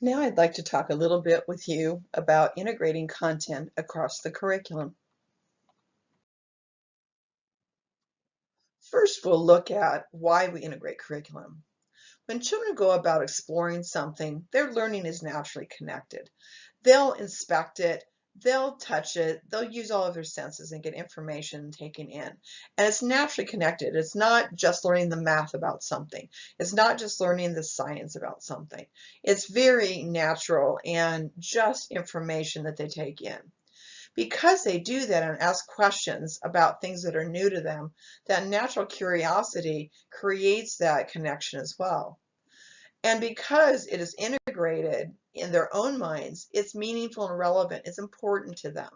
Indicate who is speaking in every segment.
Speaker 1: Now I'd like to talk a little bit with you about integrating content across the curriculum. First, we'll look at why we integrate curriculum. When children go about exploring something, their learning is naturally connected. They'll inspect it, they'll touch it, they'll use all of their senses and get information taken in. And it's naturally connected. It's not just learning the math about something. It's not just learning the science about something. It's very natural and just information that they take in. Because they do that and ask questions about things that are new to them, that natural curiosity creates that connection as well. And because it is integrated in their own minds, it's meaningful and relevant, it's important to them.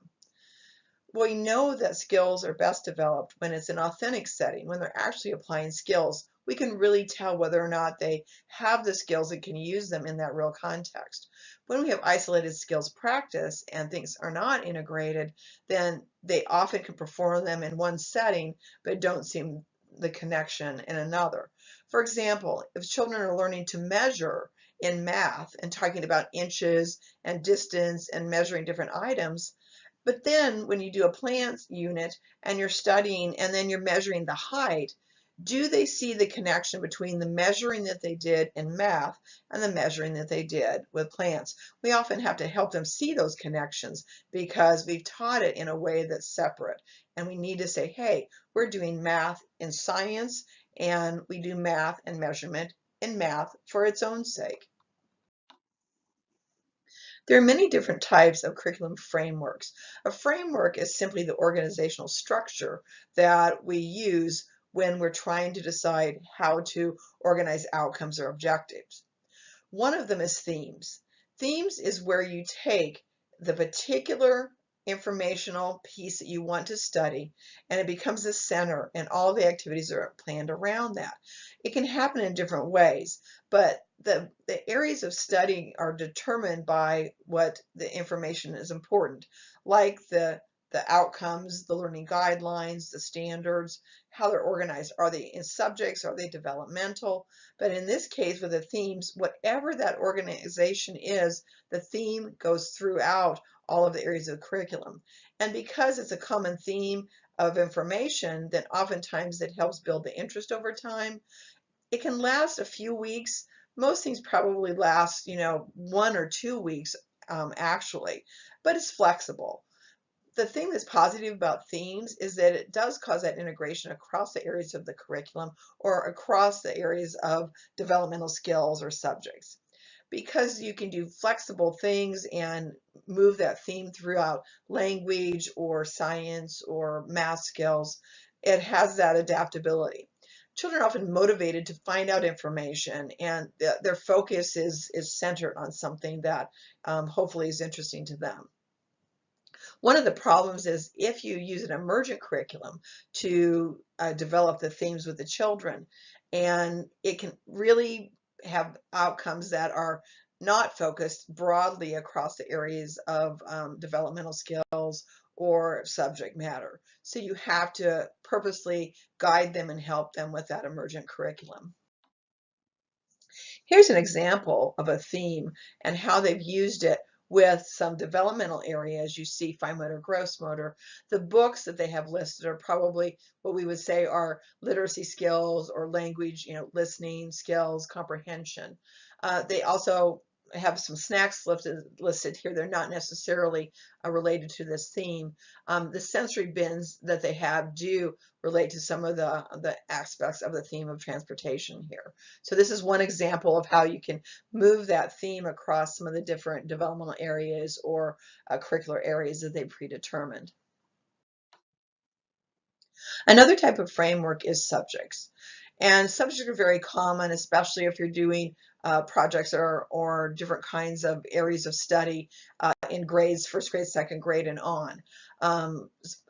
Speaker 1: We know that skills are best developed when it's an authentic setting, when they're actually applying skills. We can really tell whether or not they have the skills and can use them in that real context. When we have isolated skills practice and things are not integrated, then they often can perform them in one setting, but don't seem the connection in another. For example, if children are learning to measure in math and talking about inches and distance and measuring different items, but then when you do a plant unit and you're studying and then you're measuring the height, do they see the connection between the measuring that they did in math and the measuring that they did with plants? We often have to help them see those connections because we've taught it in a way that's separate. And we need to say, hey, we're doing math in science and we do math and measurement in math for its own sake. There are many different types of curriculum frameworks. A framework is simply the organizational structure that we use when we're trying to decide how to organize outcomes or objectives. One of them is themes. Themes is where you take the particular informational piece that you want to study and it becomes the center and all the activities are planned around that. It can happen in different ways, but the areas of study are determined by what the information is important, like the outcomes, the learning guidelines, the standards, how they're organized. Are they in subjects? Are they developmental? But in this case, with the themes, whatever that organization is, the theme goes throughout all of the areas of the curriculum. And because it's a common theme of information, then oftentimes it helps build the interest over time. It can last a few weeks. Most things probably last, 1 or 2 weeks actually, but it's flexible. The thing that's positive about themes is that it does cause that integration across the areas of the curriculum or across the areas of developmental skills or subjects. Because you can do flexible things and move that theme throughout language or science or math skills, it has that adaptability. Children are often motivated to find out information and their focus is centered on something that hopefully is interesting to them. One of the problems is if you use an emergent curriculum to develop the themes with the children, and it can really have outcomes that are not focused broadly across the areas of developmental skills or subject matter. So you have to purposely guide them and help them with that emergent curriculum. Here's an example of a theme and how they've used it with some developmental areas. You see fine motor, gross motor. The books that they have listed are probably what we would say are literacy skills or language, listening skills, comprehension. They also have some snacks listed here. They're not necessarily related to this theme. The sensory bins that they have do relate to some of the aspects of the theme of transportation here. So this is one example of how you can move that theme across some of the different developmental areas or curricular areas that they've predetermined. Another type of framework is subjects. And subjects are very common, especially if you're doing projects or different kinds of areas of study in grades, first grade, second grade, and on.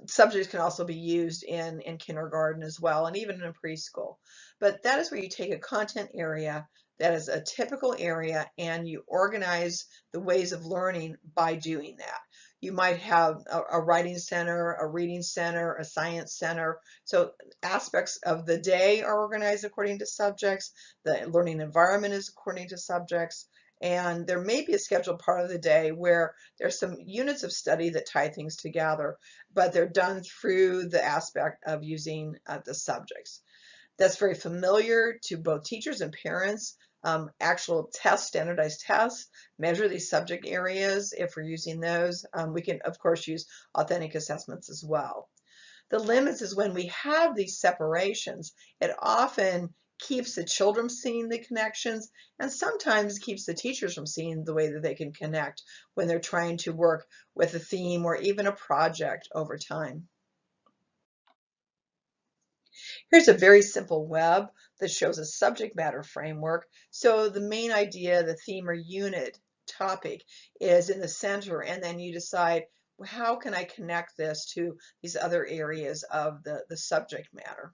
Speaker 1: Subjects can also be used in kindergarten as well, and even in preschool. But that is where you take a content area that is a typical area and you organize the ways of learning by doing that. You might have a writing center, a reading center, a science center. So aspects of the day are organized according to subjects. The learning environment is according to subjects. And there may be a scheduled part of the day where there's some units of study that tie things together, but they're done through the aspect of using the subjects. That's very familiar to both teachers and parents. Actual tests, standardized tests, measure these subject areas if we're using those. We can, of course, use authentic assessments as well. The limits is when we have these separations, it often keeps the children seeing the connections and sometimes keeps the teachers from seeing the way that they can connect when they're trying to work with a theme or even a project over time. Here's a very simple web that shows a subject matter framework. So the main idea, the theme or unit topic is in the center, and then you decide, well, how can I connect this to these other areas of the subject matter?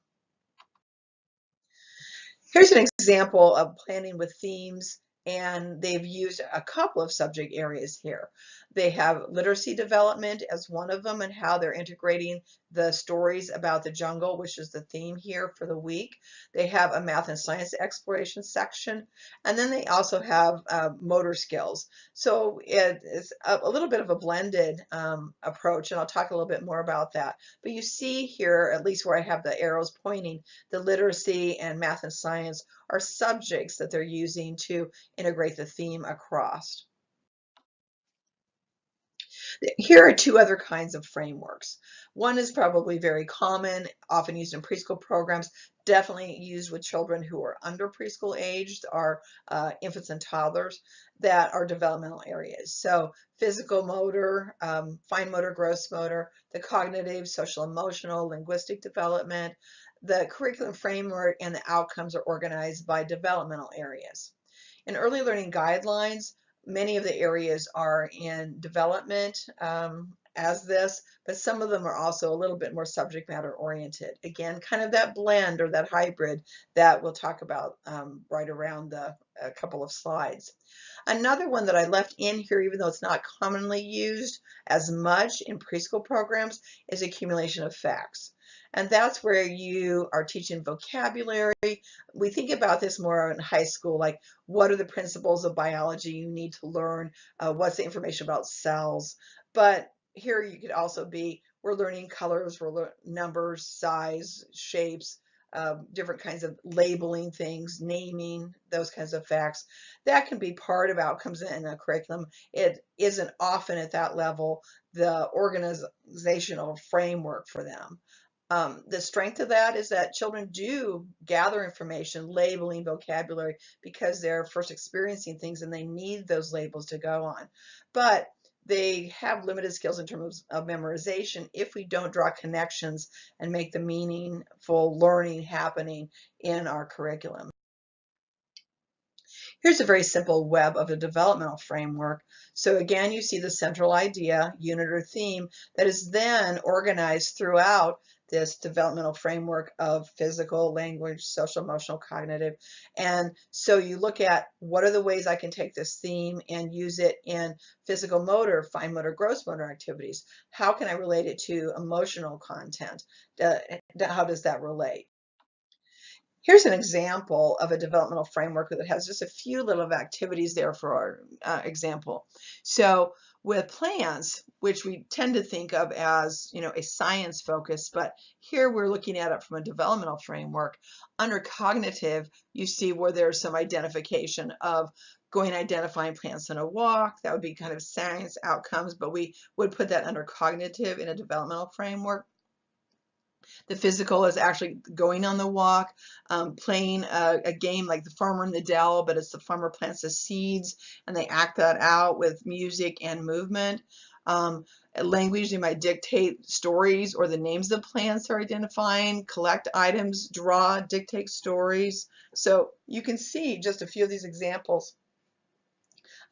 Speaker 1: Here's an example of planning with themes, and they've used a couple of subject areas here. They have literacy development as one of them and how they're integrating the stories about the jungle, which is the theme here for the week. They have a math and science exploration section, and then they also have motor skills. So it's a little bit of a blended approach, and I'll talk a little bit more about that. But you see here, at least where I have the arrows pointing, the literacy and math and science are subjects that they're using to integrate the theme across. Here are two other kinds of frameworks. One is probably very common, often used in preschool programs, definitely used with children who are under preschool aged, are infants and toddlers, that are developmental areas. So physical motor, fine motor, gross motor, the cognitive, social emotional, linguistic development. The curriculum framework and the outcomes are organized by developmental areas. In early learning guidelines, many of the areas are in development as this, but some of them are also a little bit more subject matter oriented. Again, kind of that blend or that hybrid that we'll talk about right around a couple of slides. Another one that I left in here, even though it's not commonly used as much in preschool programs, is accumulation of facts. And that's where you are teaching vocabulary. We think about this more in high school, like what are the principles of biology you need to learn? What's the information about cells? But here you could also be, we're learning colors, we're learning numbers, size, shapes, different kinds of labeling things, naming, those kinds of facts. That can be part of outcomes in a curriculum. It isn't often at that level the organizational framework for them. The strength of that is that children do gather information, labeling vocabulary, because they're first experiencing things and they need those labels to go on. But they have limited skills in terms of memorization if we don't draw connections and make the meaningful learning happening in our curriculum. Here's a very simple web of a developmental framework. So again, you see the central idea, unit or theme, that is then organized throughout this developmental framework of physical, language, social, emotional, cognitive. And so you look at what are the ways I can take this theme and use it in physical motor, fine motor, gross motor activities. How can I relate it to emotional content? How does that relate? Here's an example of a developmental framework that has just a few little activities there for our example. So with plants, which we tend to think of as, a science focus, but here we're looking at it from a developmental framework. Under cognitive, you see where there's some identification of going identifying plants in a walk. That would be kind of science outcomes, but we would put that under cognitive in a developmental framework. The physical is actually going on the walk, playing a game like the farmer in the dell, but it's the farmer plants the seeds and they act that out with music and movement. Language, they might dictate stories or the names of the plants they're identifying, collect items, draw, dictate stories. So you can see just a few of these examples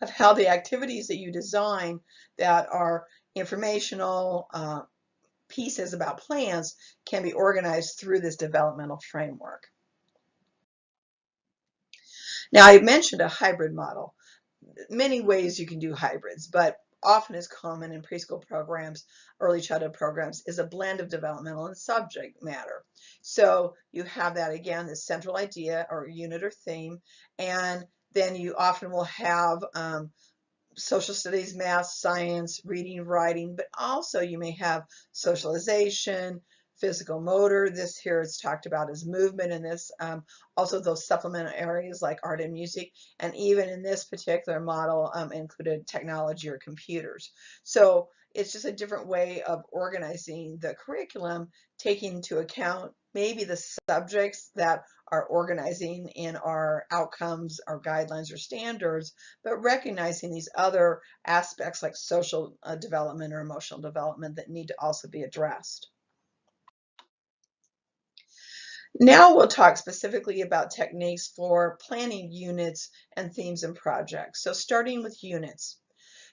Speaker 1: of how the activities that you design that are informational, pieces about plants can be organized through this developmental framework. Now, I mentioned a hybrid model. Many ways you can do hybrids, but often is common in preschool programs, early childhood programs, is a blend of developmental and subject matter. So you have that again, the central idea or unit or theme, and then you often will have social studies, math, science, reading, writing, but also you may have socialization, physical motor. This here is talked about as movement in this. Also those supplemental areas like art and music, and even in this particular model included technology or computers. So it's just a different way of organizing the curriculum, taking into account maybe the subjects that are organizing in our outcomes, our guidelines or standards, but recognizing these other aspects like social development or emotional development that need to also be addressed. Now we'll talk specifically about techniques for planning units and themes and projects. So starting with units.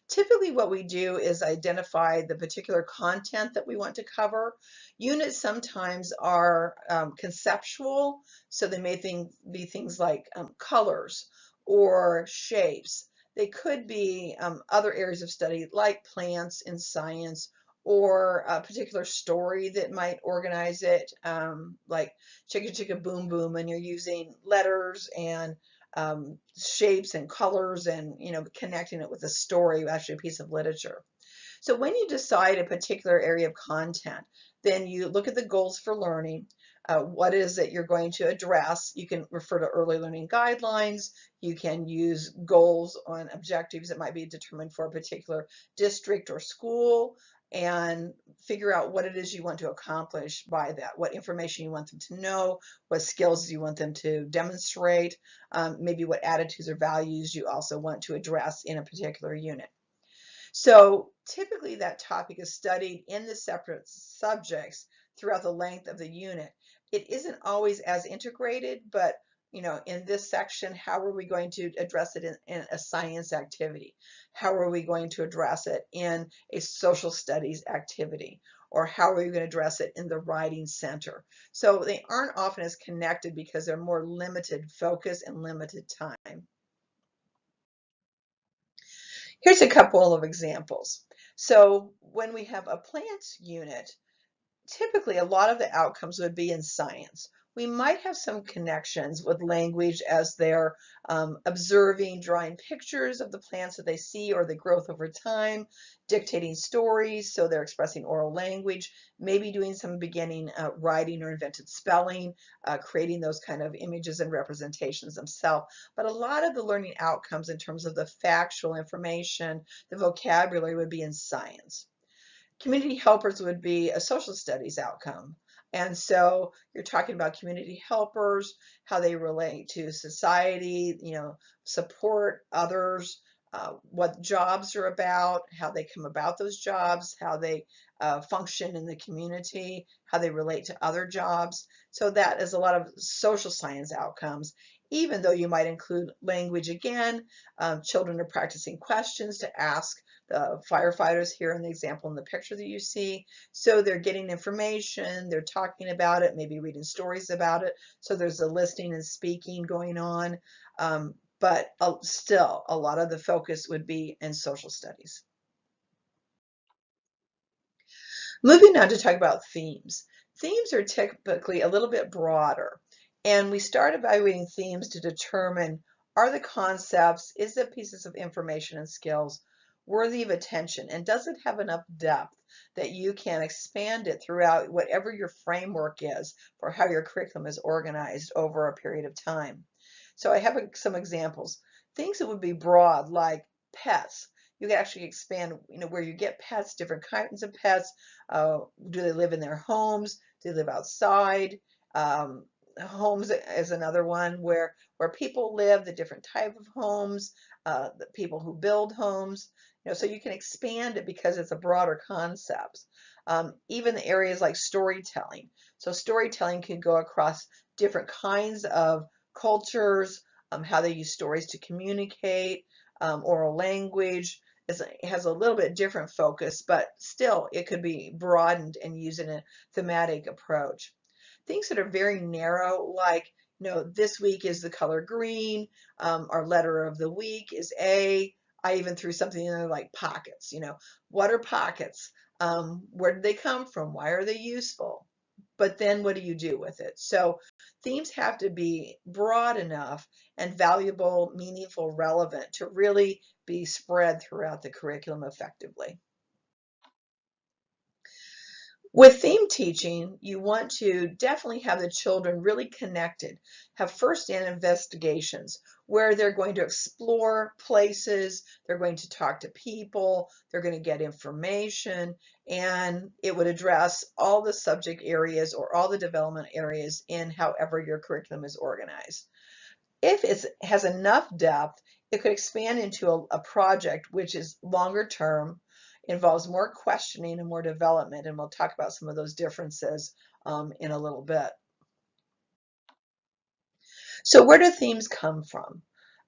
Speaker 1: Typically what we do is identify the particular content that we want to cover. Units sometimes are conceptual, so they may be things like colors or shapes. They could be other areas of study like plants in science, or a particular story that might organize it, like Chicka Chicka Boom Boom, and you're using letters and shapes and colors and connecting it with a story, actually a piece of literature. So when you decide a particular area of content, then you look at the goals for learning. What is it you're going to address? You can refer to early learning guidelines. You can use goals on objectives that might be determined for a particular district or school, and figure out what it is you want to accomplish by that, what information you want them to know, what skills you want them to demonstrate, maybe what attitudes or values you also want to address in a particular unit. So typically that topic is studied in the separate subjects throughout the length of the unit. It isn't always as integrated, but in this section, how are we going to address it in a science activity? How are we going to address it in a social studies activity? Or how are we going to address it in the writing center? So they aren't often as connected because they're more limited focus and limited time. Here's a couple of examples. So when we have a plants unit, typically a lot of the outcomes would be in science. We might have some connections with language as they're observing, drawing pictures of the plants that they see or the growth over time, dictating stories, so they're expressing oral language, maybe doing some beginning writing or invented spelling, creating those kind of images and representations themselves. But a lot of the learning outcomes in terms of the factual information, the vocabulary would be in science. Community helpers would be a social studies outcome. And so you're talking about community helpers, how they relate to society, support others, what jobs are about, how they come about those jobs, how they function in the community, how they relate to other jobs. So that is a lot of social science outcomes, even though you might include language again. Children are practicing questions to ask the firefighters here in the example in the picture that you see. So they're getting information, they're talking about it, maybe reading stories about it. So there's a listening and speaking going on. But still, a lot of the focus would be in social studies. Moving on to talk about themes. Themes are typically a little bit broader, and we start evaluating themes to determine, are the concepts, is the pieces of information and skills worthy of attention, and does it have enough depth that you can expand it throughout whatever your framework is for how your curriculum is organized over a period of time. So I have some examples. Things that would be broad, like pets. You can actually expand, where you get pets, different kinds of pets. Do they live in their homes? Do they live outside? Homes is another one where people live, the different type of homes, the people who build homes. So you can expand it because it's a broader concept. Even the areas like storytelling. So storytelling can go across different kinds of cultures, how they use stories to communicate, oral language. It has a little bit different focus, but still it could be broadened and used in a thematic approach. Things that are very narrow, like, this week is the color green, our letter of the week is A. I even threw something in there like pockets. What are pockets? Where did they come from? Why are they useful? but then what do you do with it? So themes have to be broad enough and valuable, meaningful, relevant to really be spread throughout the curriculum effectively. With theme teaching, you want to definitely have the children really connected, have first-hand investigations where they're going to explore places, they're going to talk to people, they're going to get information, and it would address all the subject areas or all the development areas in however your curriculum is organized. If it has enough depth, it could expand into a project which is longer term, involves more questioning and more development, and we'll talk about some of those differences in a little bit. So where do themes come from?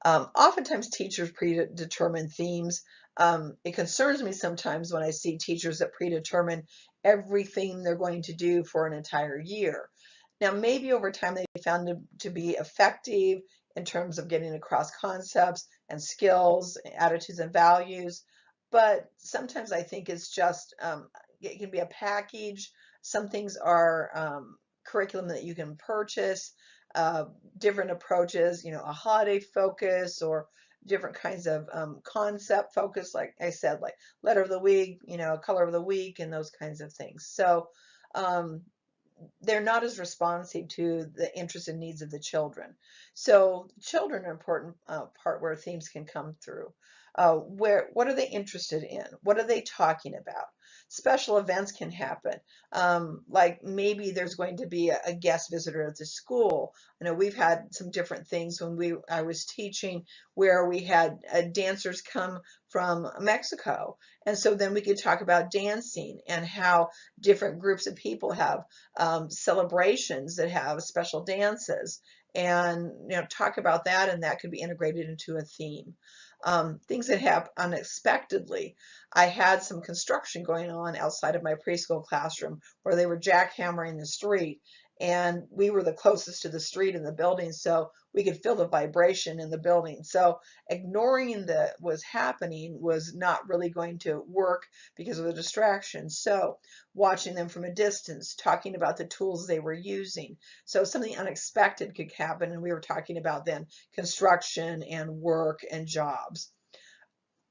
Speaker 1: Oftentimes teachers predetermine themes. It concerns me sometimes when I see teachers that predetermine every theme they're going to do for an entire year. Now, maybe over time they found to be effective in terms of getting across concepts and skills, attitudes and values, but sometimes I think it's just, it can be a package. Some things are curriculum that you can purchase, uh, different approaches, a holiday focus or different kinds of concept focus, like I said, like letter of the week, color of the week, and those kinds of things. So um, they're not as responsive to the interests and needs of the children. So children are an important part where themes can come through. What are they interested in? What are they talking about? Special events can happen. Like maybe there's going to be a guest visitor at the school. I know we've had some different things when I was teaching where we had dancers come from Mexico. And so then we could talk about dancing and how different groups of people have celebrations that have special dances, and talk about that, and that could be integrated into a theme. Things that happen unexpectedly. I had some construction going on outside of my preschool classroom where they were jackhammering the street, and we were the closest to the street in the building, so we could feel the vibration in the building. So ignoring that was happening was not really going to work because of the distraction. So watching them from a distance, talking about the tools they were using. So something unexpected could happen, and we were talking about then construction and work and jobs.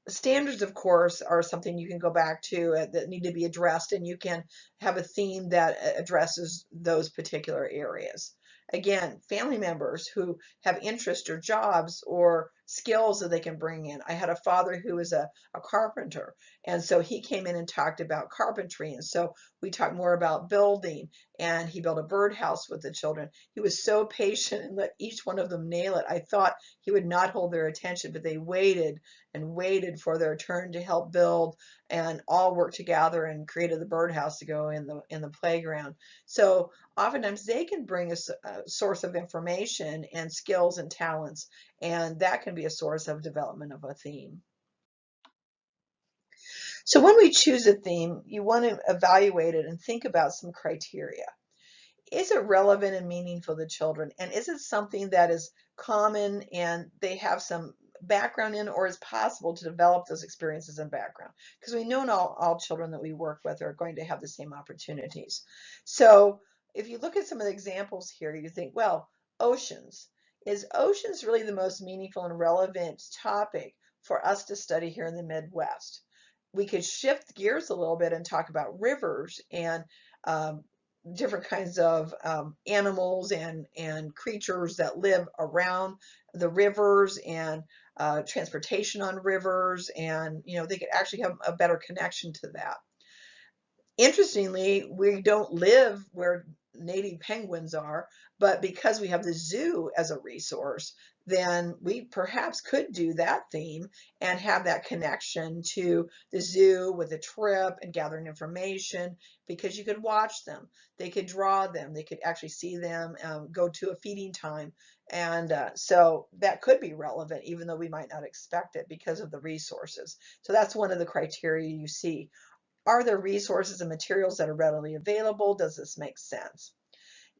Speaker 1: Standards, of course, are something you can go back to that need to be addressed, and you can have a theme that addresses those particular areas. Again, family members who have interest or jobs or skills that they can bring in. I had a father who was a carpenter, and so he came in and talked about carpentry, and so we talked more about building, and he built a birdhouse with the children. He was so patient and let each one of them nail it. I thought he would not hold their attention, but they waited and waited for their turn to help build, and all worked together and created the birdhouse to go in the playground. So oftentimes they can bring a source of information and skills and talents, and that can be a source of development of a theme. So when we choose a theme, you want to evaluate it and think about some criteria. Is it relevant and meaningful to children? And is it something that is common and they have some background in, or is possible to develop those experiences and background? Because we know not all children that we work with are going to have the same opportunities. So if you look at some of the examples here, you think, well, oceans. Is oceans really the most meaningful and relevant topic for us to study here in the Midwest? We could shift gears a little bit and talk about rivers and um, different kinds of animals and creatures that live around the rivers, and transportation on rivers, and they could actually have a better connection to that. Interestingly, we don't live where native penguins are, but because we have the zoo as a resource, then we perhaps could do that theme and have that connection to the zoo with a trip and gathering information, because you could watch them, they could draw them, they could actually see them, go to a feeding time. And so that could be relevant, even though we might not expect it because of the resources. So that's one of the criteria you see. Are there resources and materials that are readily available? Does this make sense?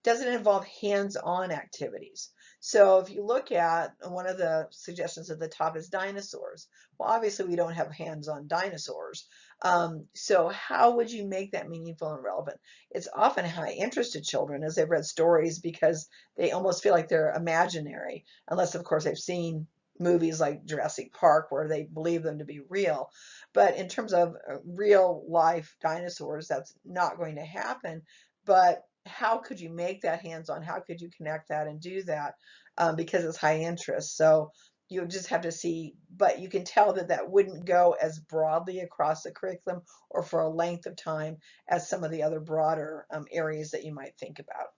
Speaker 1: Does it involve hands-on activities? So if you look at one of the suggestions at the top is dinosaurs. Well, obviously we don't have hands on dinosaurs. So how would you make that meaningful and relevant? It's often high interest to children as they've read stories because they almost feel like they're imaginary, unless of course they've seen movies like Jurassic Park where they believe them to be real. But in terms of real life dinosaurs, that's not going to happen. But how could you make that hands-on? How could you connect that and do that? Because it's high interest. So you just have to see, but you can tell that that wouldn't go as broadly across the curriculum or for a length of time as some of the other broader areas that you might think about.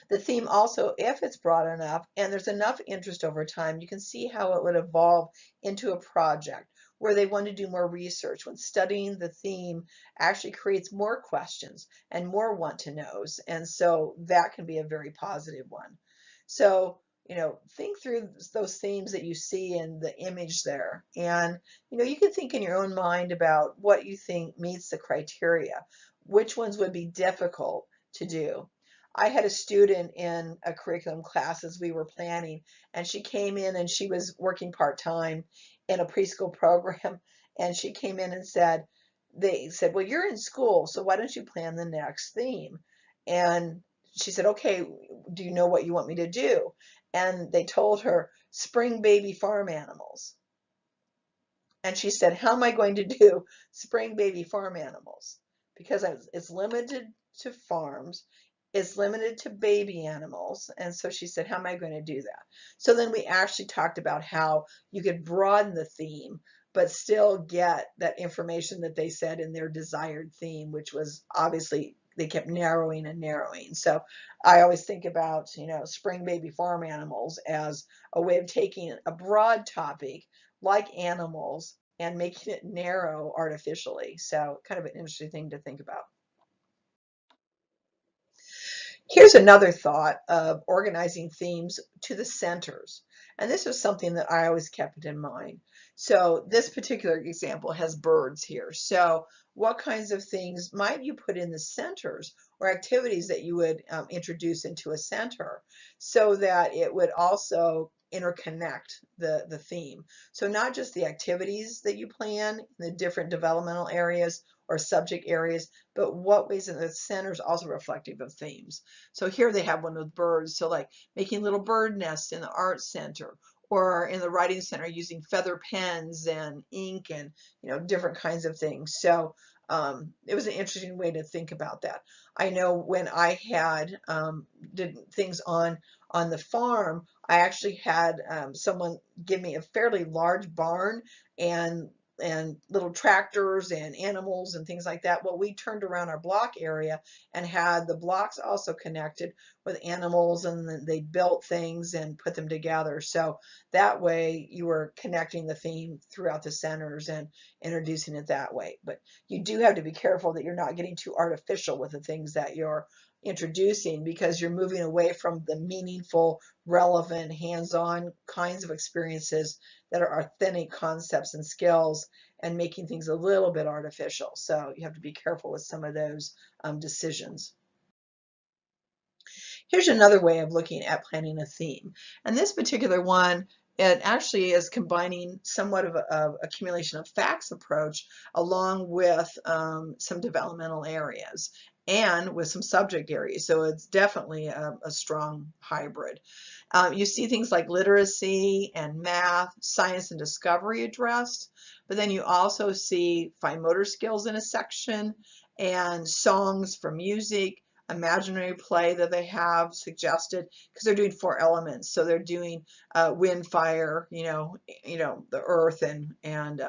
Speaker 1: The theme also, if it's broad enough and there's enough interest over time, you can see how it would evolve into a project where they want to do more research. When studying the theme actually creates more questions and more want to knows. And so that can be a very positive one. So, think through those themes that you see in the image there. And, you can think in your own mind about what you think meets the criteria. Which ones would be difficult to do? I had a student in a curriculum class as we were planning, and she came in and she was working part-time in a preschool program, and she came in and they said, well, you're in school, so why don't you plan the next theme? And she said, okay, do you know what you want me to do? And they told her, spring baby farm animals. And she said, how am I going to do spring baby farm animals? Because it's limited to farms, it's limited to baby animals. And so she said, how am I going to do that? So then we actually talked about how you could broaden the theme, but still get that information that they said in their desired theme, which was obviously they kept narrowing and narrowing. So I always think about, spring baby farm animals as a way of taking a broad topic like animals and making it narrow artificially. So kind of an interesting thing to think about. Here's another thought of organizing themes to the centers. And this was something that I always kept in mind. So this particular example has birds here. So what kinds of things might you put in the centers or activities that you would introduce into a center so that it would also interconnect the theme? So not just the activities that you plan in the different developmental areas or subject areas, but what ways in the center is also reflective of themes. So here they have one with birds. So like making little bird nests in the art center or in the writing center using feather pens and ink and different kinds of things. So it was an interesting way to think about that. I know when I had did things on the farm, I actually had someone give me a fairly large barn and little tractors and animals and things like that. Well, we turned around our block area and had the blocks also connected with animals, and then they built things and put them together. So that way you were connecting the theme throughout the centers and introducing it that way. But you do have to be careful that you're not getting too artificial with the things that you're introducing, because you're moving away from the meaningful, relevant, hands-on kinds of experiences that are authentic concepts and skills, and making things a little bit artificial. So you have to be careful with some of those decisions. Here's another way of looking at planning a theme. And this particular one, it actually is combining somewhat of a accumulation of facts approach along with some developmental areas and with some subject areas. So it's definitely a strong hybrid. You see things like literacy and math, science and discovery addressed, but then you also see fine motor skills in a section and songs for music, imaginary play that they have suggested, because they're doing 4 elements. So they're doing wind, fire, the earth and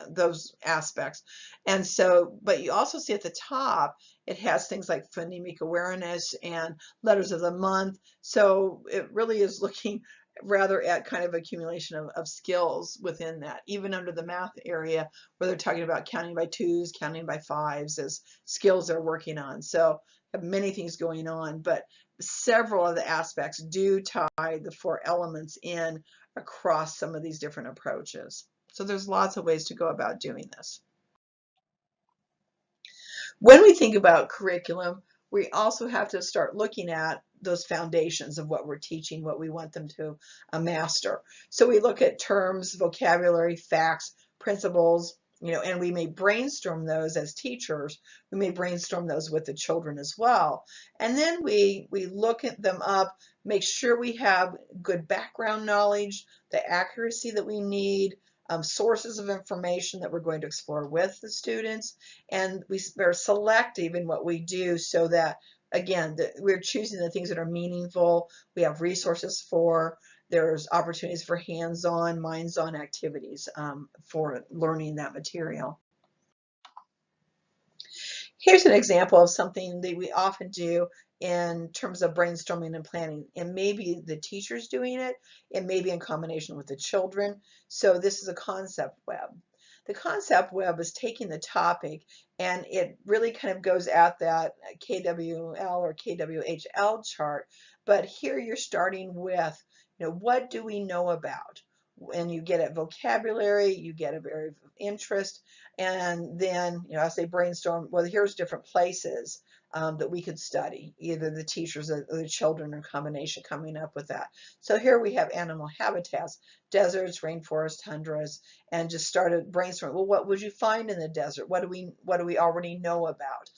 Speaker 1: those aspects. And so, but you also see at the top, it has things like phonemic awareness and letters of the month. So it really is looking rather at kind of accumulation of skills within that, even under the math area where they're talking about counting by 2s, counting by 5s as skills they're working on. So have many things going on, but several of the aspects do tie the 4 elements in across some of these different approaches. So there's lots of ways to go about doing this. When we think about curriculum, we also have to start looking at those foundations of what we're teaching, what we want them to master. So we look at terms, vocabulary, facts, principles, and we may brainstorm those as teachers. We may brainstorm those with the children as well. And then we look at them up, make sure we have good background knowledge, the accuracy that we need, sources of information that we're going to explore with the students, and we're selective in what we do so that, again, we're choosing the things that are meaningful, we have resources for, there's opportunities for hands-on, minds-on activities for learning that material. Here's an example of something that we often do in terms of brainstorming and planning. It may be the teachers doing it, it may be in combination with the children. So this is a concept web. The concept web is taking the topic, and it really kind of goes at that KWL or KWHL chart. But here you're starting with, what do we know about? And you get at vocabulary, you get a area of interest, and then, as they brainstorm, well, here's different places that we could study, either the teachers or the children, or combination coming up with that. So here we have animal habitats, deserts, rainforests, tundras, and just started brainstorming. Well, what would you find in the desert? What do we already know about?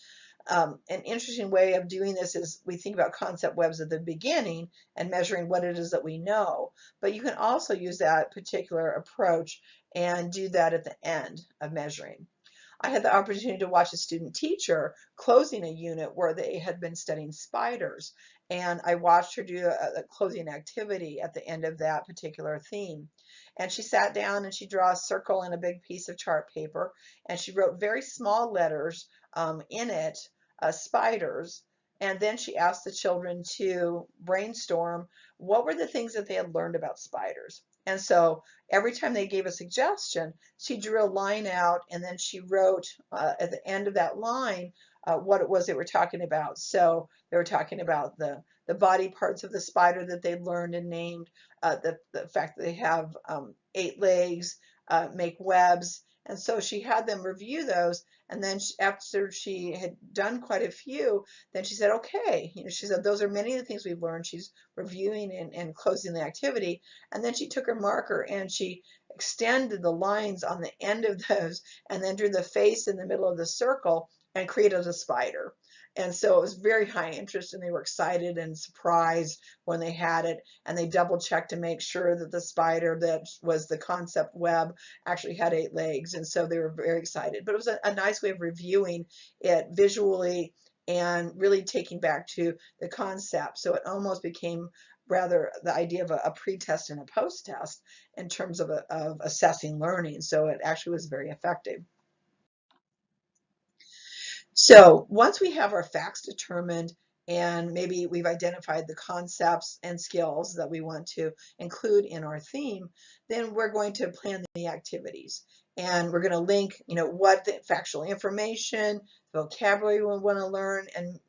Speaker 1: An interesting way of doing this is we think about concept webs at the beginning and measuring what it is that we know, but you can also use that particular approach and do that at the end of measuring. I had the opportunity to watch a student teacher closing a unit where they had been studying spiders, and I watched her do a closing activity at the end of that particular theme. And she sat down and she drew a circle in a big piece of chart paper, and she wrote very small letters in it, spiders, and then she asked the children to brainstorm what were the things that they had learned about spiders. And so every time they gave a suggestion, she drew a line out, and then she wrote at the end of that line what it was they were talking about. So they were talking about the body parts of the spider that they learned and named, the fact that they have 8 legs, make webs. And so she had them review those, and then after she had done quite a few, then she said, okay, she said, those are many of the things we've learned. She's reviewing and closing the activity. And then she took her marker and she extended the lines on the end of those, and then drew the face in the middle of the circle and created a spider. And so it was very high interest, and they were excited and surprised when they had it, and they double checked to make sure that the spider that was the concept web actually had 8 legs, and so they were very excited. But it was a nice way of reviewing it visually and really taking back to the concept. So it almost became rather the idea of a pre-test and a post-test in terms of assessing learning. So it actually was very effective. So once we have our facts determined, and maybe we've identified the concepts and skills that we want to include in our theme, then we're going to plan the activities. And we're going to link, what the factual information, vocabulary we want to learn,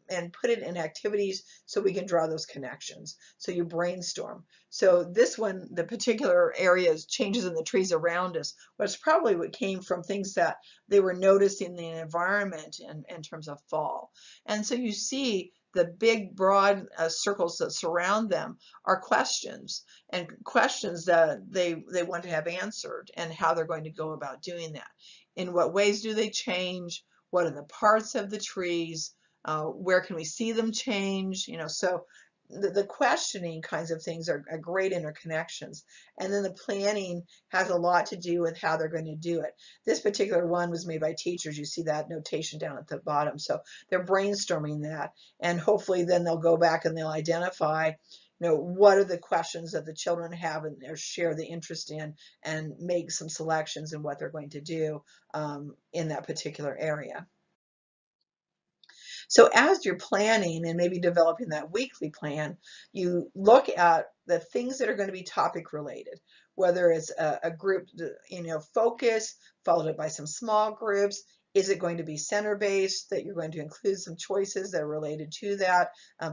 Speaker 1: and put it in activities so we can draw those connections. So you brainstorm. So this one, the particular areas, changes in the trees around us, was probably what came from things that they were noticing in the environment in terms of fall. And so you see the big broad circles that surround them are questions, and questions that they want to have answered, and how they're going to go about doing that. In what ways do they change? What are the parts of the trees? Where can we see them change? So the questioning kinds of things are great interconnections. And then the planning has a lot to do with how they're going to do it. This particular one was made by teachers. You see that notation down at the bottom. So they're brainstorming that, and hopefully then they'll go back and they'll identify, what are the questions that the children have and share the interest in, and make some selections in what they're going to do in that particular area. So as you're planning and maybe developing that weekly plan, you look at the things that are going to be topic related, whether it's a group, focus, followed up by some small groups. Is it going to be center-based, that you're going to include some choices that are related to that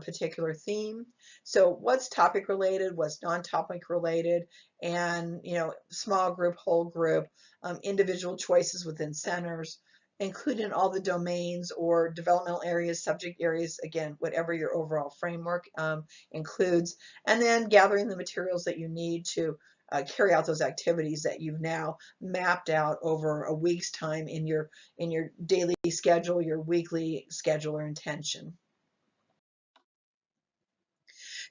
Speaker 1: particular theme? So what's topic related, what's non-topic related, and small group, whole group, individual choices within centers. including all the domains or developmental areas, subject areas, again, whatever your overall framework includes, and then gathering the materials that you need to carry out those activities that you've now mapped out over a week's time in your daily schedule, your weekly schedule or intention.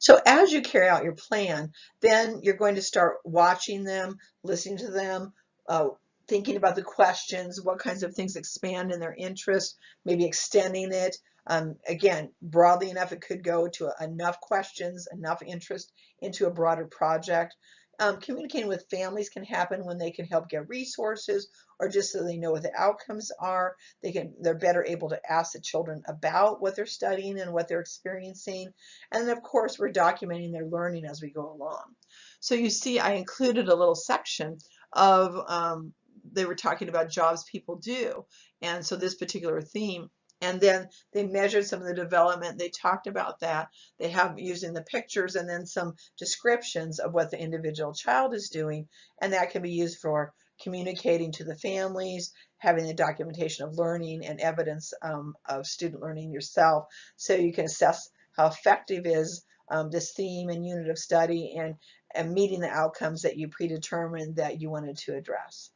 Speaker 1: So as you carry out your plan, then you're going to start watching them, listening to them, uh, thinking about the questions, what kinds of things expand in their interest, maybe extending it. Again, broadly enough, it could go to enough questions, enough interest into a broader project. Communicating with families can happen when they can help get resources or just so they know what the outcomes are. They're better able to ask the children about what they're studying and what they're experiencing. And then of course, we're documenting their learning as we go along. So you see, I included a little section of, they were talking about jobs people do. And so this particular theme, and then they measured some of the development. They talked about that. They have using the pictures and then some descriptions of what the individual child is doing. And that can be used for communicating to the families, having the documentation of learning and evidence of student learning yourself. So you can assess how effective is this theme and unit of study and meeting the outcomes that you predetermined that you wanted to address.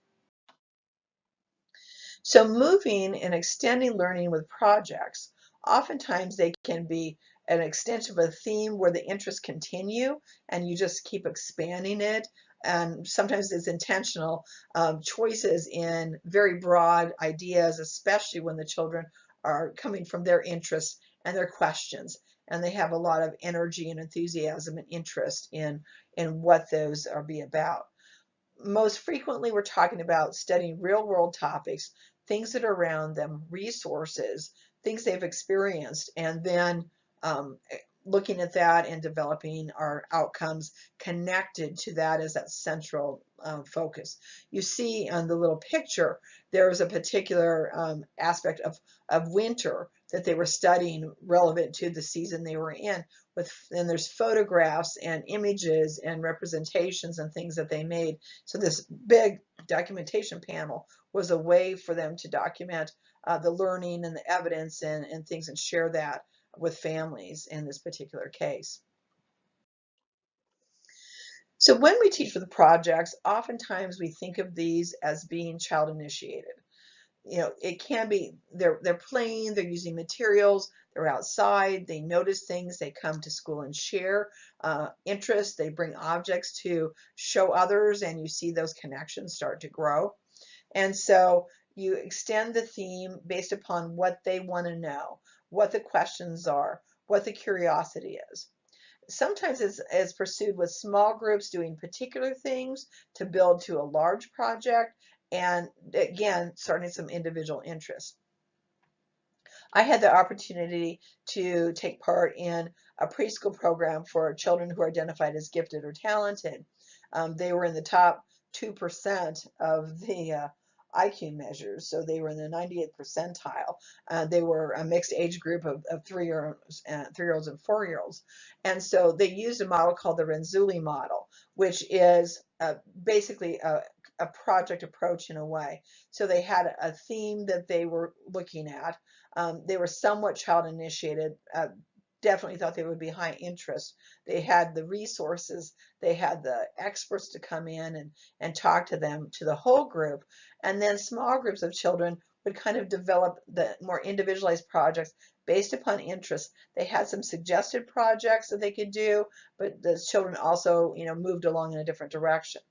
Speaker 1: So moving and extending learning with projects, oftentimes they can be an extension of a theme where the interests continue and you just keep expanding it. And sometimes it's intentional choices in very broad ideas, especially when the children are coming from their interests and their questions. And they have a lot of energy and enthusiasm and interest in what those are be about. Most frequently, we're talking about studying real world topics, things that are around them, resources, things they've experienced, and then looking at that and developing our outcomes connected to that as that central focus. You see on the little picture, there was a particular aspect of winter that they were studying relevant to the season they were in. And there's photographs and images and representations and things that they made. So this big documentation panel was a way for them to document the learning and the evidence and things and share that with families in this particular case. So when we teach for the projects, oftentimes we think of these as being child initiated. You know, it can be they're playing, they're using materials, they're outside, they notice things, they come to school and share interests, they bring objects to show others, and you see those connections start to grow. And so you extend the theme based upon what they want to know, what the questions are, what the curiosity is. Sometimes it's pursued with small groups doing particular things to build to a large project, and again, starting some individual interest. I had the opportunity to take part in a preschool program for children who are identified as gifted or talented. They were in the top 2% of the IQ measures, so they were in the 90th percentile. They were a mixed age group of 3-year-olds and 4-year-olds. And so they used a model called the Renzulli model, which is basically a project approach in a way. So they had a theme that they were looking at. They were somewhat child initiated, definitely thought they would be high interest. They had the resources, they had the experts to come in and talk to them, to the whole group. And then small groups of children would kind of develop the more individualized projects based upon interest. They had some suggested projects that they could do, but the children also, moved along in a different direction.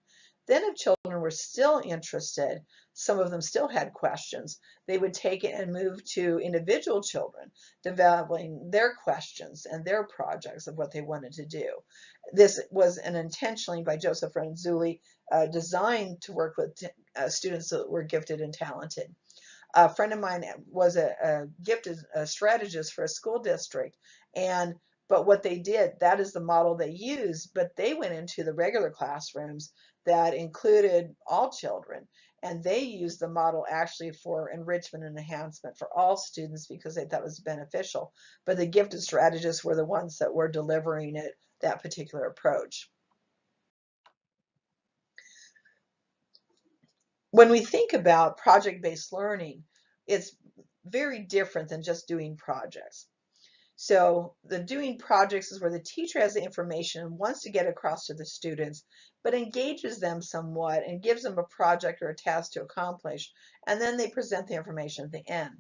Speaker 1: Then if children were still interested, some of them still had questions, they would take it and move to individual children, developing their questions and their projects of what they wanted to do. This was an intentionally by Joseph Renzulli designed to work with students that were gifted and talented. A friend of mine was a gifted strategist for a school district, but what they did, that is the model they used, but they went into the regular classrooms that included all children, and they used the model actually for enrichment and enhancement for all students because they thought it was beneficial. But the gifted strategists were the ones that were delivering it, that particular approach. When we think about project-based learning, it's very different than just doing projects. So the doing projects is where the teacher has the information and wants to get across to the students, but engages them somewhat and gives them a project or a task to accomplish, and then they present the information at the end.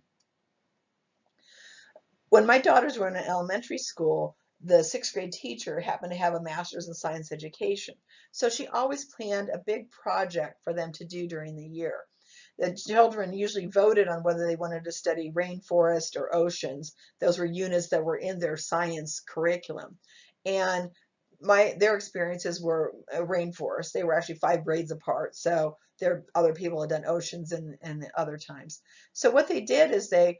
Speaker 1: When my daughters were in an elementary school, the sixth grade teacher happened to have a master's in science education. So she always planned a big project for them to do during the year. The children usually voted on whether they wanted to study rainforest or oceans. Those were units that were in their science curriculum. And their experiences were a rainforest. They were actually 5 grades apart. So other people had done oceans and other times. So what they did is they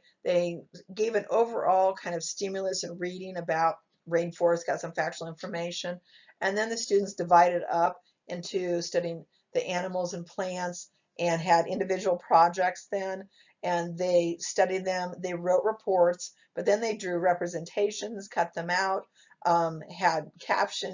Speaker 1: gave an overall kind of stimulus in reading about rainforest, got some factual information, and then the students divided up into studying the animals and plants and had individual projects then, and they studied them. They wrote reports, but then they drew representations, cut them out, had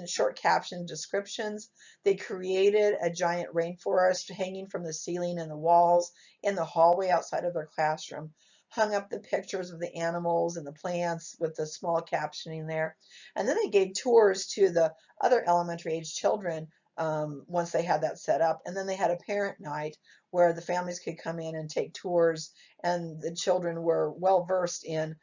Speaker 1: short caption descriptions. They created a giant rainforest hanging from the ceiling and the walls in the hallway outside of their classroom, hung up the pictures of the animals and the plants with the small captioning there. And then they gave tours to the other elementary age children once they had that set up. And then they had a parent night where the families could come in and take tours, and the children were well versed in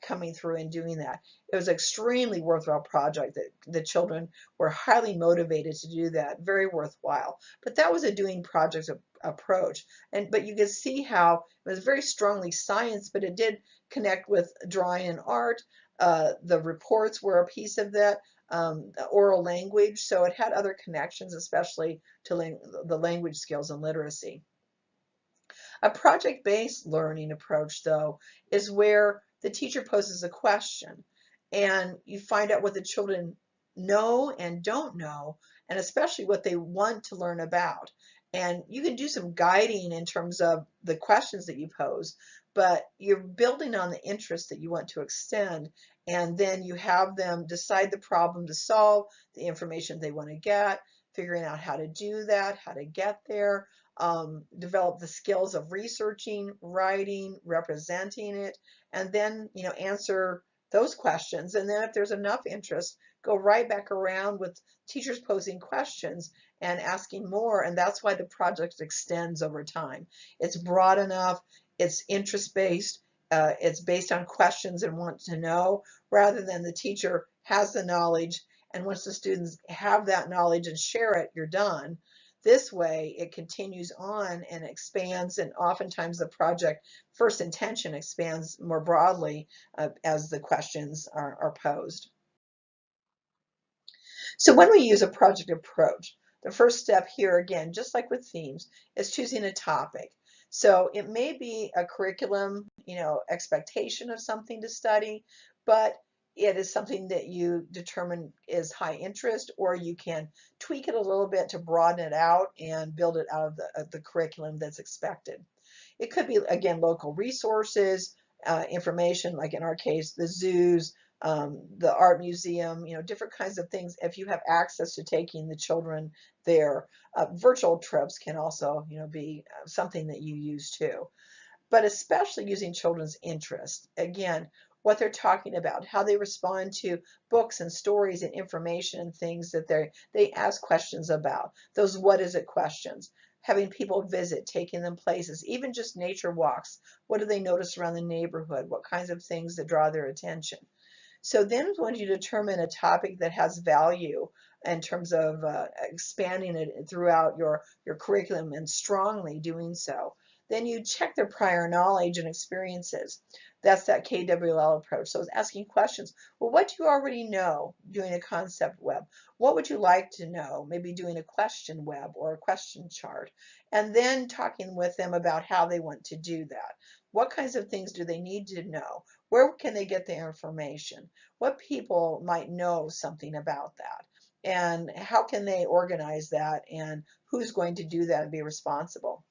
Speaker 1: coming through and doing that. It was an extremely worthwhile project that the children were highly motivated to do that, very worthwhile. But that was a doing projects approach. But you could see how it was very strongly science, but it did connect with drawing and art. The reports were a piece of that. Oral language, so it had other connections, especially to the language skills and literacy. A project-based learning approach, though, is where the teacher poses a question and you find out what the children know and don't know, and especially what they want to learn about. And you can do some guiding in terms of the questions that you pose, but you're building on the interest that you want to extend, and then you have them decide the problem to solve, the information they want to get, figuring out how to do that, how to get there, develop the skills of researching, writing, representing it, and then answer those questions. And then if there's enough interest, go right back around with teachers posing questions and asking more. And that's why the project extends over time. It's broad enough, it's interest-based, it's based on questions and want to know, rather than the teacher has the knowledge, and once the students have that knowledge and share it, you're done. This way, it continues on and expands, and oftentimes the project first intention expands more broadly as the questions are posed. So when we use a project approach, the first step here, again, just like with themes, is choosing a topic. So it may be a curriculum, expectation of something to study, but it is something that you determine is high interest, or you can tweak it a little bit to broaden it out and build it out of the curriculum that's expected. It could be, again, local resources, information, like in our case, the zoos, the art museum, different kinds of things. If you have access to taking the children there, virtual trips can also, be something that you use too. But especially using children's interest. Again, what they're talking about, how they respond to books and stories and information and things that they ask questions about. Those what is it questions. Having people visit, taking them places, even just nature walks. What do they notice around the neighborhood? What kinds of things that draw their attention? So then once you determine a topic that has value in terms of expanding it throughout your curriculum and strongly doing so, then you check their prior knowledge and experiences. That's that KWL approach. So it's asking questions. Well, what do you already know doing a concept web? What would you like to know? Maybe doing a question web or a question chart. And then talking with them about how they want to do that. What kinds of things do they need to know? Where can they get the information? What people might know something about that? And how can they organize that? And who's going to do that and be responsible?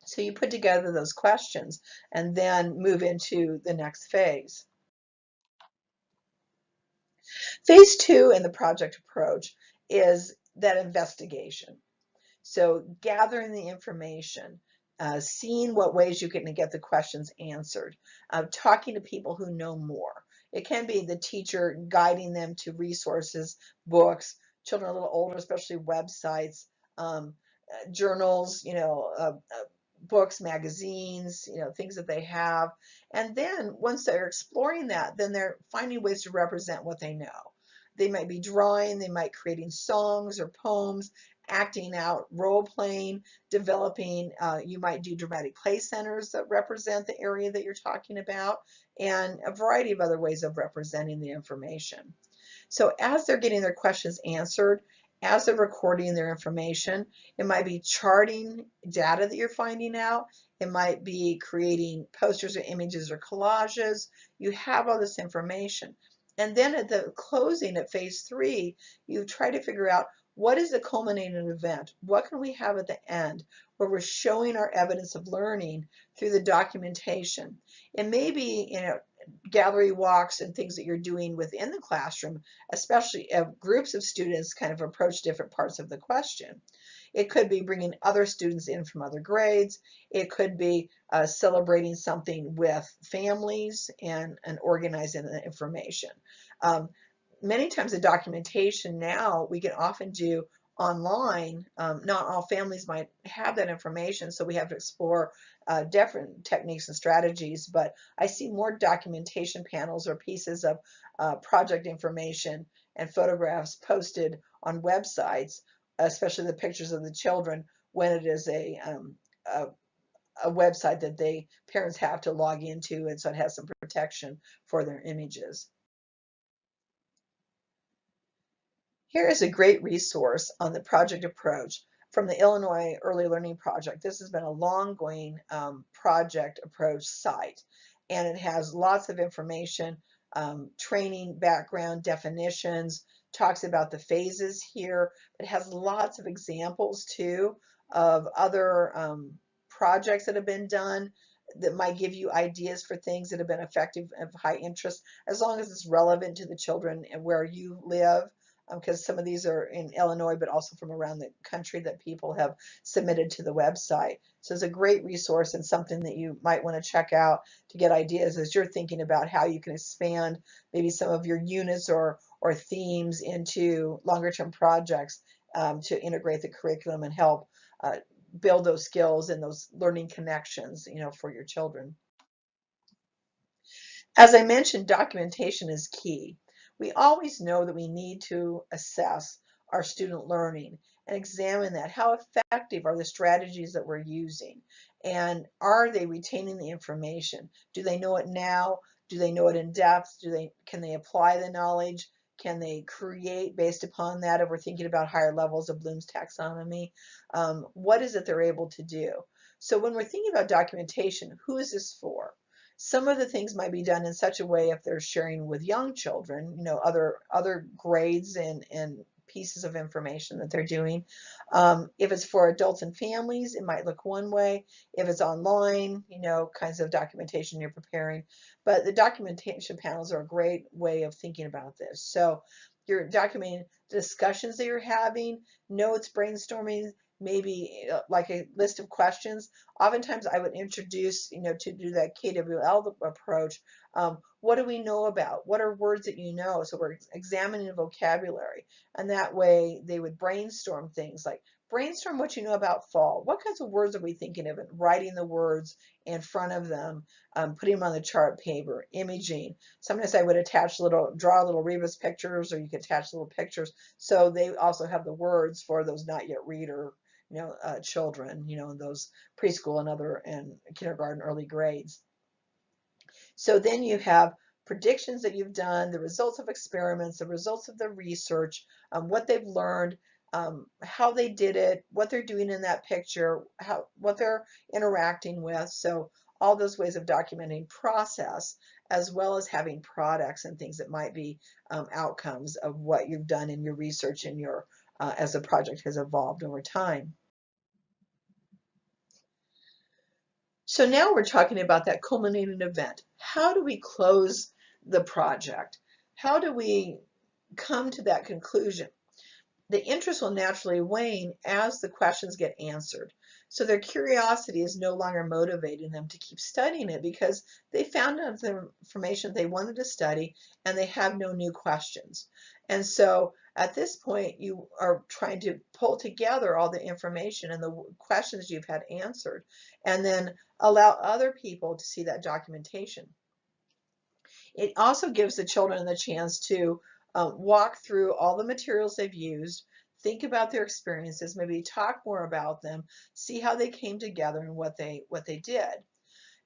Speaker 1: So you put together those questions and then move into the next phase. Phase 2 in the project approach is that investigation. So gathering the information, seeing what ways you can get the questions answered, talking to people who know more. It can be the teacher guiding them to resources, books, children a little older, especially websites, journals, books, magazines, things that they have. And then once they're exploring that, then they're finding ways to represent what they know. They might be drawing, they might creating songs or poems, acting out, role playing, developing. You might do dramatic play centers that represent the area that you're talking about, and a variety of other ways of representing the information. So as they're getting their questions answered, as they're recording their information, it might be charting data that you're finding out. It might be creating posters or images or collages. You have all this information. And then at the closing at phase 3, you try to figure out what is the culminating event? What can we have at the end where we're showing our evidence of learning through the documentation? It may be, gallery walks and things that you're doing within the classroom, especially if groups of students kind of approach different parts of the question. It could be bringing other students in from other grades. It could be celebrating something with families and organizing the information. Many times the documentation now we can often do online. Not all families might have that information, so we have to explore different techniques and strategies, but I see more documentation panels or pieces of project information and photographs posted on websites, especially the pictures of the children, when it is a website that parents have to log into, and so it has some protection for their images. Here is a great resource on the project approach from the Illinois Early Learning Project. This has been a long-going project approach site, and it has lots of information, training, background, definitions, talks about the phases here. It has lots of examples too of other projects that have been done that might give you ideas for things that have been effective, of high interest, as long as it's relevant to the children and where you live, because some of these are in Illinois, but also from around the country that people have submitted to the website. So it's a great resource and something that you might want to check out to get ideas as you're thinking about how you can expand maybe some of your units or themes into longer term projects to integrate the curriculum and help build those skills and those learning connections, for your children. As I mentioned, documentation is key. We always know that we need to assess our student learning and examine that. How effective are the strategies that we're using? And are they retaining the information? Do they know it now? Do they know it in depth? Can they apply the knowledge? Can they create based upon that if we're thinking about higher levels of Bloom's taxonomy? What is it they're able to do? So when we're thinking about documentation, who is this for? Some of the things might be done in such a way if they're sharing with young children, other grades and pieces of information that they're doing. If it's for adults and families, it might look one way. If it's online, kinds of documentation you're preparing. But the documentation panels are a great way of thinking about this. So you're documenting discussions that you're having, notes, brainstorming, maybe like a list of questions. Oftentimes I would introduce, to do that KWL approach, what do we know about? What are words that you know? So we're examining the vocabulary, and that way they would brainstorm things like, brainstorm what you know about fall. What kinds of words are we thinking of? And writing the words in front of them, putting them on the chart paper, imaging. Sometimes I would draw little Rebus pictures, or you could attach little pictures. So they also have the words for those not yet reader children, in those preschool and kindergarten, early grades. So then you have predictions that you've done, the results of experiments, the results of the research, what they've learned, how they did it, what they're doing in that picture, what they're interacting with. So all those ways of documenting process, as well as having products and things that might be outcomes of what you've done in your research and your as the project has evolved over time. So now we're talking about that culminating event. How do we close the project? How do we come to that conclusion? the interest will naturally wane as the questions get answered. So their curiosity is no longer motivating them to keep studying it because they found out the information they wanted to study and they have no new questions. And so at this point, you are trying to pull together all the information and the questions you've had answered and then allow other people to see that documentation. It also gives the children the chance to walk through all the materials they've used, think about their experiences, maybe talk more about them, see how they came together and what they did.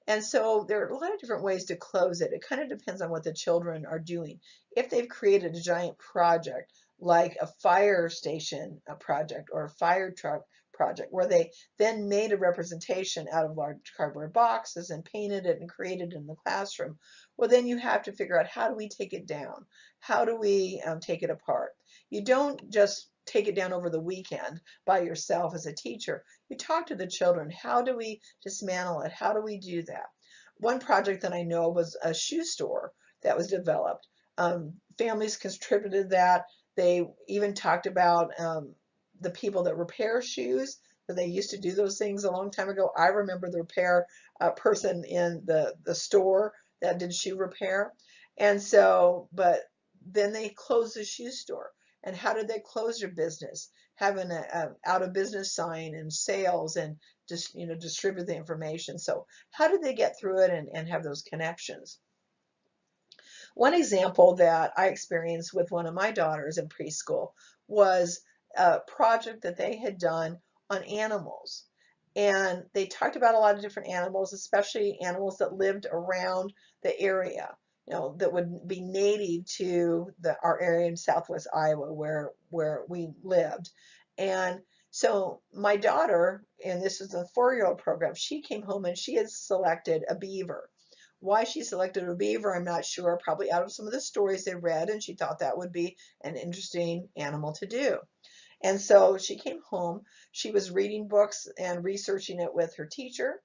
Speaker 1: And so there are a lot of different ways to close it. It kind of depends on what the children are doing. If they've created a giant project, like a fire station project or a fire truck project, where they then made a representation out of large cardboard boxes and painted it and created it in the classroom, well, then you have to figure out, how do we take it down? How do we take it apart? You don't just take it down over the weekend by yourself as a teacher. You talk to the children. How do we dismantle it? How do we do that? One project that I know was a shoe store that was developed. Families contributed that. They even talked about the people that repair shoes, that they used to do those things a long time ago. I remember the repair person in the store that did shoe repair. And so, but then they closed the shoe store. And how did they close their business? Having a out of business sign and sales and just, distribute the information. So how did they get through it and have those connections? One example that I experienced with one of my daughters in preschool was a project that they had done on animals. And they talked about a lot of different animals, especially animals that lived around the area, that would be native to our area in Southwest Iowa where we lived. And so my daughter, and this is a 4-year-old program, she came home and she had selected a beaver. Why she selected a beaver, I'm not sure, probably out of some of the stories they read, and she thought that would be an interesting animal to do. And so she came home, she was reading books and researching it with her teacher,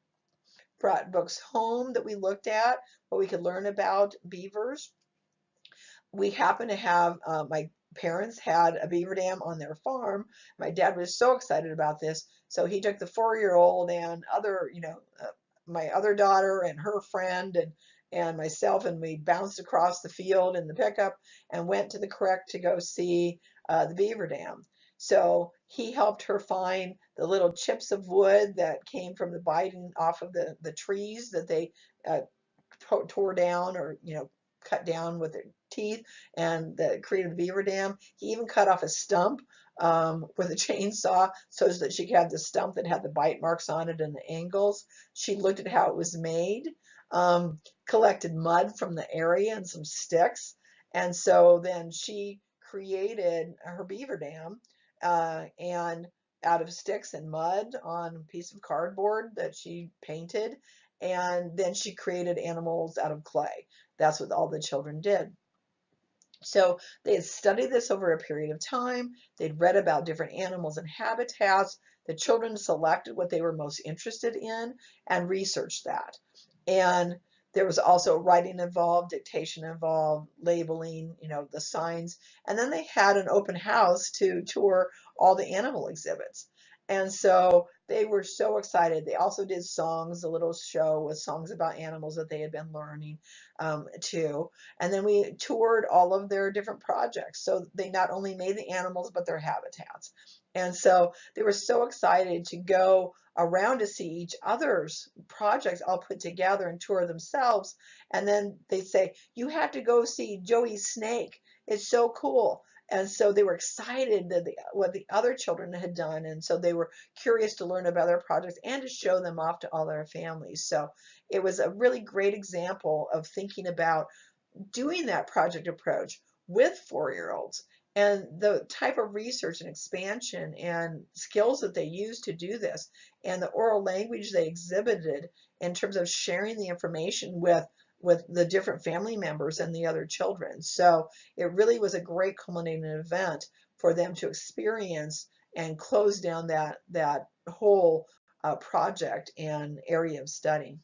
Speaker 1: brought books home that we looked at, what we could learn about beavers. We happened to have, my parents had a beaver dam on their farm. My dad was so excited about this, so he took the 4-year-old and other, my other daughter and her friend and myself, and we bounced across the field in the pickup and went to the creek to go see the beaver dam. So he helped her find the little chips of wood that came from the biting off of the trees that they uh, tore down or cut down with their teeth and that created the beaver dam. He even cut off a stump with a chainsaw so that she could have the stump that had the bite marks on it and the angles. She looked at how it was made, collected mud from the area and some sticks, and so then she created her beaver dam and out of sticks and mud on a piece of cardboard that she painted, and then she created animals out of clay. That's what all the children did. So they had studied this over a period of time. They'd read about different animals and habitats. The children selected what they were most interested in and researched that. And there was also writing involved, dictation involved, labeling, the signs. And then they had an open house to tour all the animal exhibits. And so they were so excited. They also did songs, a little show with songs about animals that they had been learning too. And then we toured all of their different projects. So they not only made the animals, but their habitats. And so they were so excited to go around to see each other's projects all put together and tour themselves. And then they say, you have to go see Joey's snake. It's so cool. And so they were excited that what the other children had done. And so they were curious to learn about their projects and to show them off to all their families. So it was a really great example of thinking about doing that project approach with 4-year-olds and the type of research and expansion and skills that they used to do this and the oral language they exhibited in terms of sharing the information with the different family members and the other children. So it really was a great culminating event for them to experience and close down that whole project and area of study.